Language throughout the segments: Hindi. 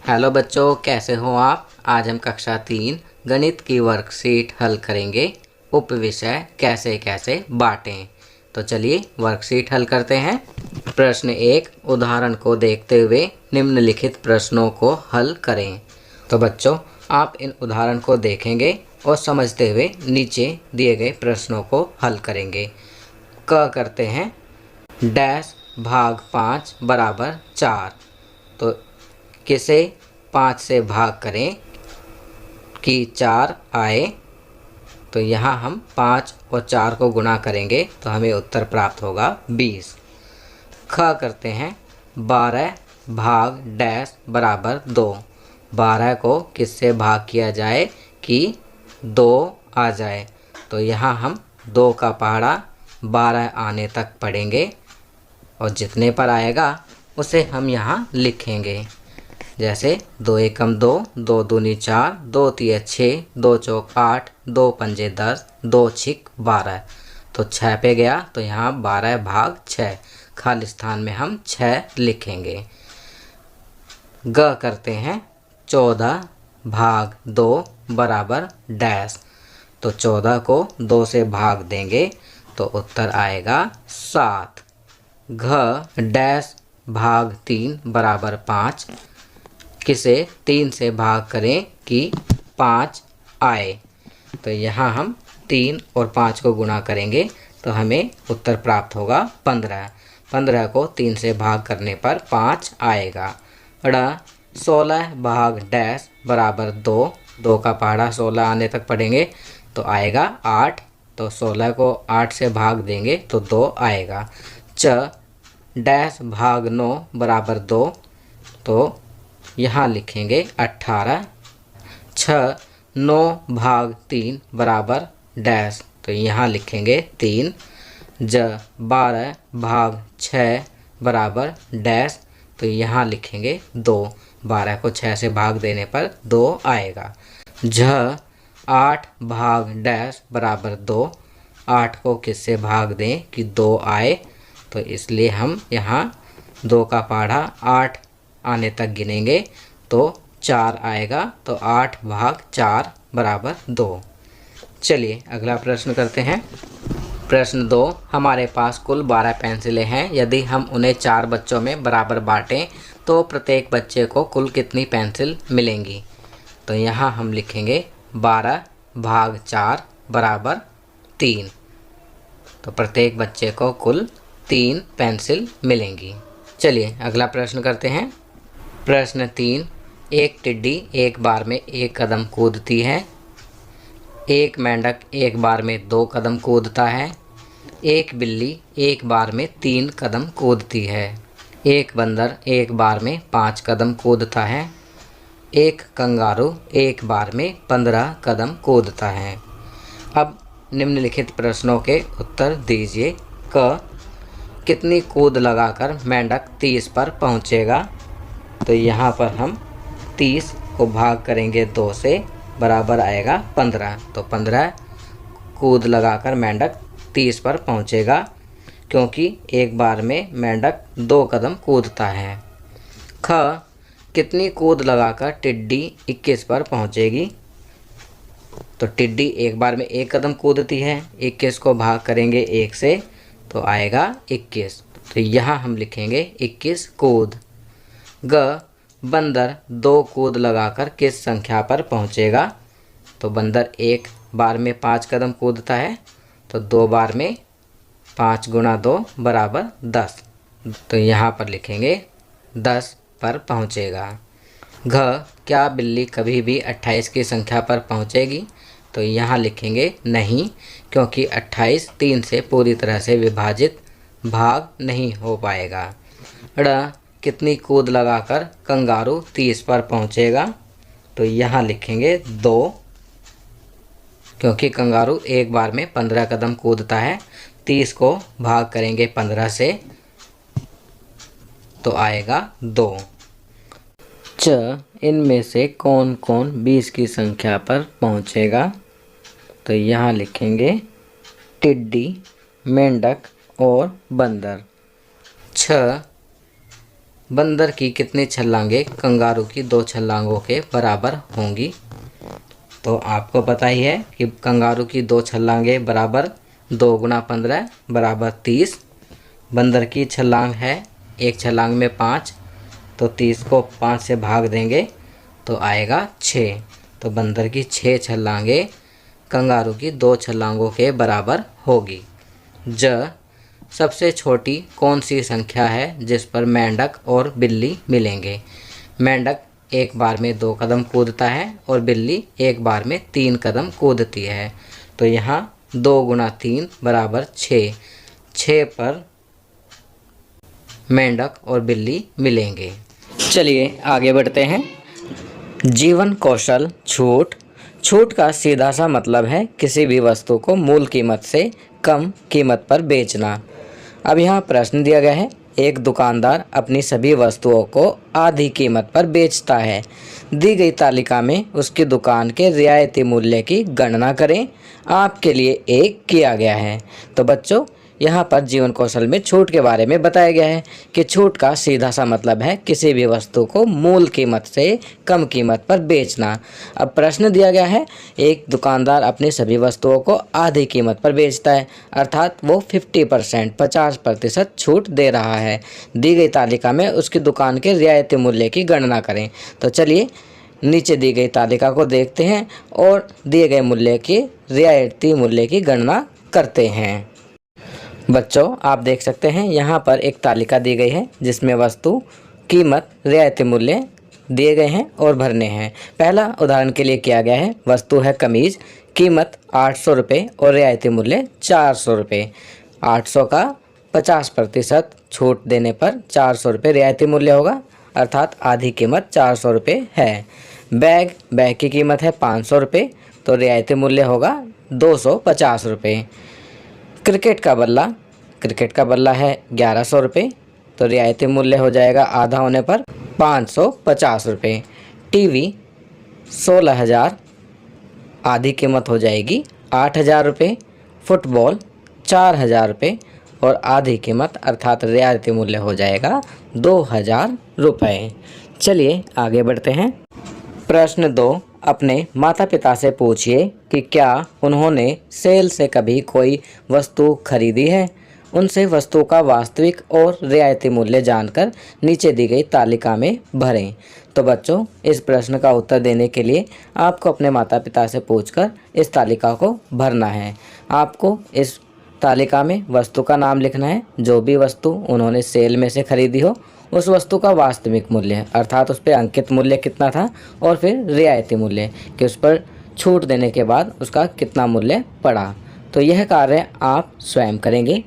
हेलो बच्चों, कैसे हो आप। आज हम कक्षा 3 गणित की वर्कशीट हल करेंगे। उप विषय कैसे कैसे बांटें। तो चलिए वर्कशीट हल करते हैं। प्रश्न 1, उदाहरण को देखते हुए निम्नलिखित प्रश्नों को हल करें। तो बच्चों, आप इन उदाहरण को देखेंगे और समझते हुए नीचे दिए गए प्रश्नों को हल करेंगे। क करते हैं, डैश भाग 5 बराबर 4। तो किसे 5 से भाग करें कि 4 आए। तो यहाँ हम 5 और 4 को गुणा करेंगे तो हमें उत्तर प्राप्त होगा 20। ख करते हैं, 12 भाग डैश बराबर 2। 12 को किससे भाग किया जाए कि 2 आ जाए। तो यहाँ हम 2 का पहाड़ा 12 आने तक पढ़ेंगे और जितने पर आएगा उसे हम यहाँ लिखेंगे। जैसे 2 एकम 2, 2 दूनी 4, 2 तिये 6, 2 चौक 8, 2 पंजे 10, 2 छिक 12। तो 6 पे गया तो यहाँ 12 भाग 6, खाली स्थान में हम 6 लिखेंगे। ग करते हैं, 14 भाग 2 बराबर डैश। तो 14 को 2 से भाग देंगे तो उत्तर आएगा 7। घ डैश भाग 3 बराबर 5। किसे 3 से भाग करें कि 5 आए। तो यहाँ हम 3 और 5 को गुणा करेंगे तो हमें उत्तर प्राप्त होगा 15। 15 को 3 से भाग करने पर 5 आएगा। ड़ 16 भाग डैश बराबर 2। 2 का पहाड़ा 16 आने तक पढ़ेंगे तो आएगा 8। तो 16 को 8 से भाग देंगे तो 2 आएगा। च डैश भाग 9 बराबर 2। तो यहाँ लिखेंगे 18। 6 9 भाग 3 बराबर डैश। तो यहाँ लिखेंगे 3। ज 12 भाग 6 बराबर डैश। तो यहाँ लिखेंगे 2। 12 को 6 से भाग देने पर 2 आएगा। झ 8 भाग डैश बराबर 2। 8 को किससे भाग दें कि 2 आए। तो इसलिए हम यहाँ 2 का पहाड़ा 8 आने तक गिनेंगे तो 4 आएगा। तो 8 भाग 4 बराबर 2। चलिए अगला प्रश्न करते हैं। प्रश्न 2, हमारे पास कुल 12 पेंसिलें हैं। यदि हम उन्हें 4 बच्चों में बराबर बांटें तो प्रत्येक बच्चे को कुल कितनी पेंसिल मिलेंगी। तो यहाँ हम लिखेंगे 12 भाग 4 बराबर 3। तो प्रत्येक बच्चे को कुल 3 पेंसिल मिलेंगी। चलिए अगला प्रश्न करते हैं। प्रश्न 3, एक टिड्डी एक बार में 1 कदम कूदती है। एक मेंढक एक बार में 2 कदम कूदता है। एक बिल्ली एक बार में 3 कदम कूदती है। एक बंदर एक बार में 5 कदम कूदता है। एक कंगारू एक बार में 15 कदम कूदता है। अब निम्नलिखित प्रश्नों के उत्तर दीजिए। क कितनी कूद लगाकर मेंढक 30 पर पहुंचेगा। तो यहाँ पर हम 30 को भाग करेंगे 2 से, बराबर आएगा 15। तो 15 कूद लगाकर मेंढक 30 पर पहुंचेगा क्योंकि एक बार में मेंढक 2 कदम कूदता है। ख कितनी कूद लगाकर टिड्डी 21 पर पहुंचेगी। तो टिड्डी एक बार में 1 कदम कूदती है। 21 को भाग करेंगे 1 से तो आएगा 21। तो यहाँ हम लिखेंगे 21 कूद। ग बंदर 2 कूद लगाकर किस संख्या पर पहुँचेगा। तो बंदर एक बार में 5 कदम कूदता है। तो 2 बार में 5 गुणा 2 बराबर 10। तो यहाँ पर लिखेंगे 10 पर पहुँचेगा। घ क्या बिल्ली कभी भी 28 की संख्या पर पहुँचेगी। तो यहाँ लिखेंगे नहीं, क्योंकि 28 3 से पूरी तरह से विभाजित भाग नहीं हो पाएगा। ड़ कितनी कूद लगाकर कंगारू 30 पर पहुँचेगा। तो यहाँ लिखेंगे 2, क्योंकि कंगारू एक बार में 15 कदम कूदता है। 30 को भाग करेंगे 15 से तो आएगा 2। च इनमें से कौन कौन 20 की संख्या पर पहुँचेगा। तो यहाँ लिखेंगे टिड्डी, मेंढक और बंदर। 6 बंदर की कितनी छलांगे कंगारू की 2 छलांगों के बराबर होंगी। तो आपको पता ही है कि कंगारू की 2 छलांगे बराबर 2 गुना 15 बराबर 30। बंदर की छलांग है, एक छलांग में 5, तो 30 को 5 से भाग देंगे तो आएगा 6। तो बंदर की 6 छलांगे कंगारू की 2 छलांगों के बराबर होगी। सबसे छोटी कौन सी संख्या है जिस पर मेंढक और बिल्ली मिलेंगे। मेंढक एक बार में 2 कदम कूदता है और बिल्ली एक बार में 3 कदम कूदती है। तो यहाँ 2 गुना 3 बराबर 6। 6 पर मेंढक और बिल्ली मिलेंगे। चलिए आगे बढ़ते हैं। जीवन कौशल छूट। छूट का सीधा सा मतलब है किसी भी वस्तु को मूल कीमत से कम कीमत पर बेचना। अब यहाँ प्रश्न दिया गया है, एक दुकानदार अपनी सभी वस्तुओं को आधी कीमत पर बेचता है। दी गई तालिका में उसकी दुकान के रियायती मूल्य की गणना करें। आपके लिए एक किया गया है। तो बच्चों यहाँ पर जीवन कौशल में छूट के बारे में बताया गया है कि छूट का सीधा सा मतलब है किसी भी वस्तु को मूल कीमत से कम कीमत पर बेचना। अब प्रश्न दिया गया है, एक दुकानदार अपनी सभी वस्तुओं को आधी कीमत पर बेचता है, अर्थात वो 50% छूट दे रहा है। दी गई तालिका में उसकी दुकान के रियायती मूल्य की गणना करें। तो चलिए नीचे दी गई तालिका को देखते हैं और दिए गए मूल्य की रियायती मूल्य की गणना करते हैं। बच्चों आप देख सकते हैं यहाँ पर एक तालिका दी गई है जिसमें वस्तु, कीमत, रियायती मूल्य दिए गए हैं और भरने हैं। पहला उदाहरण के लिए किया गया है, वस्तु है कमीज, कीमत 800 रुपये और रियायती मूल्य 400 रुपये। 800 का 50% छूट देने पर 400 रुपये रियायती मूल्य होगा, अर्थात आधी कीमत 400 रुपये है। बैग की कीमत है 500 रुपये, तो रियायती मूल्य होगा 250 रुपये। क्रिकेट का बल्ला है 1100 रुपये, तो रियायती मूल्य हो जाएगा आधा होने पर 550 रुपये। टीवी 16,000, आधी कीमत हो जाएगी 8,000 रुपये। फुटबॉल 4,000 रुपये और आधी कीमत अर्थात रियायती मूल्य हो जाएगा 2,000 रुपये। चलिए आगे बढ़ते हैं। प्रश्न 2, अपने माता पिता से पूछिए कि क्या उन्होंने सेल से कभी कोई वस्तु खरीदी है। उनसे वस्तु का वास्तविक और रियायती मूल्य जानकर नीचे दी गई तालिका में भरें। तो बच्चों इस प्रश्न का उत्तर देने के लिए आपको अपने माता पिता से पूछकर इस तालिका को भरना है। आपको इस तालिका में वस्तु का नाम लिखना है, जो भी वस्तु उन्होंने सेल में से खरीदी हो उस वस्तु का वास्तविक मूल्य अर्थात उस पर अंकित मूल्य कितना था, और फिर रियायती मूल्य कि उस पर छूट देने के बाद उसका कितना मूल्य पड़ा। तो यह कार्य आप स्वयं करेंगे।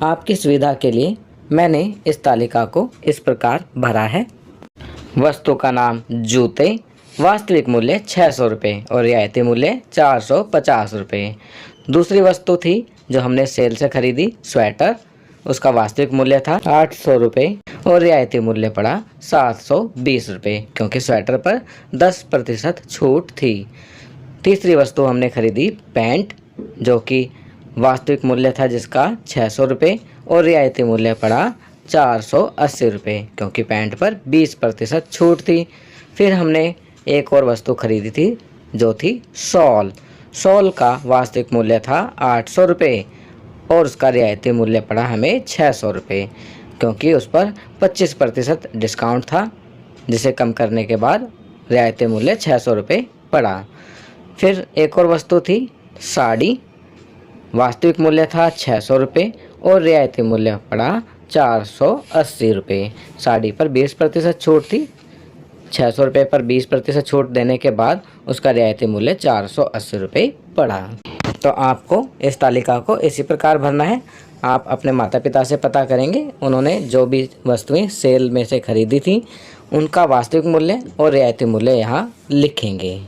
आपकी सुविधा के लिए मैंने इस तालिका को इस प्रकार भरा है। वस्तु का नाम जूते, वास्तविक मूल्य 600 रुपये और रियायती मूल्य 450 रुपये। दूसरी वस्तु थी जो हमने सेल से खरीदी, स्वेटर, उसका वास्तविक मूल्य था 800 रुपये और रियायती मूल्य पड़ा 720 रुपये, क्योंकि स्वेटर पर 10% छूट थी। तीसरी वस्तु हमने खरीदी पैंट, जो कि वास्तविक मूल्य था जिसका 600 रुपये और रियायती मूल्य पड़ा 480 रुपये, क्योंकि पैंट पर 20% छूट थी। फिर हमने एक और वस्तु खरीदी थी जो थी शॉल का वास्तविक मूल्य था 800 रुपये और उसका रियायती मूल्य पड़ा हमें 600 रुपये, क्योंकि उस पर 25% डिस्काउंट था, जिसे कम करने के बाद रियायती मूल्य 600 रुपये पड़ा। फिर एक और वस्तु थी साड़ी, वास्तविक मूल्य था 600 रुपये और रियायती मूल्य पड़ा 480 रुपये। साड़ी पर 20% छूट थी, 600 रुपये पर 20% छूट देने के बाद उसका रियायती मूल्य 480 रुपये पड़ा। तो आपको इस तालिका को इसी प्रकार भरना है। आप अपने माता पिता से पता करेंगे उन्होंने जो भी वस्तुएं सेल में से खरीदी थी उनका वास्तविक मूल्य और रियायती मूल्य यहाँ लिखेंगे।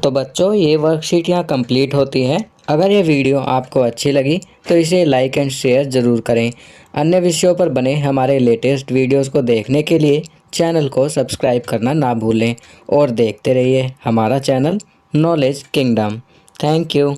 तो बच्चों ये वर्कशीट यहाँ कंप्लीट होती है। अगर ये वीडियो आपको अच्छी लगी तो इसे लाइक एंड शेयर ज़रूर करें। अन्य विषयों पर बने हमारे लेटेस्ट वीडियोस को देखने के लिए चैनल को सब्सक्राइब करना ना भूलें और देखते रहिए हमारा channel knowledge kingdom. Thank you.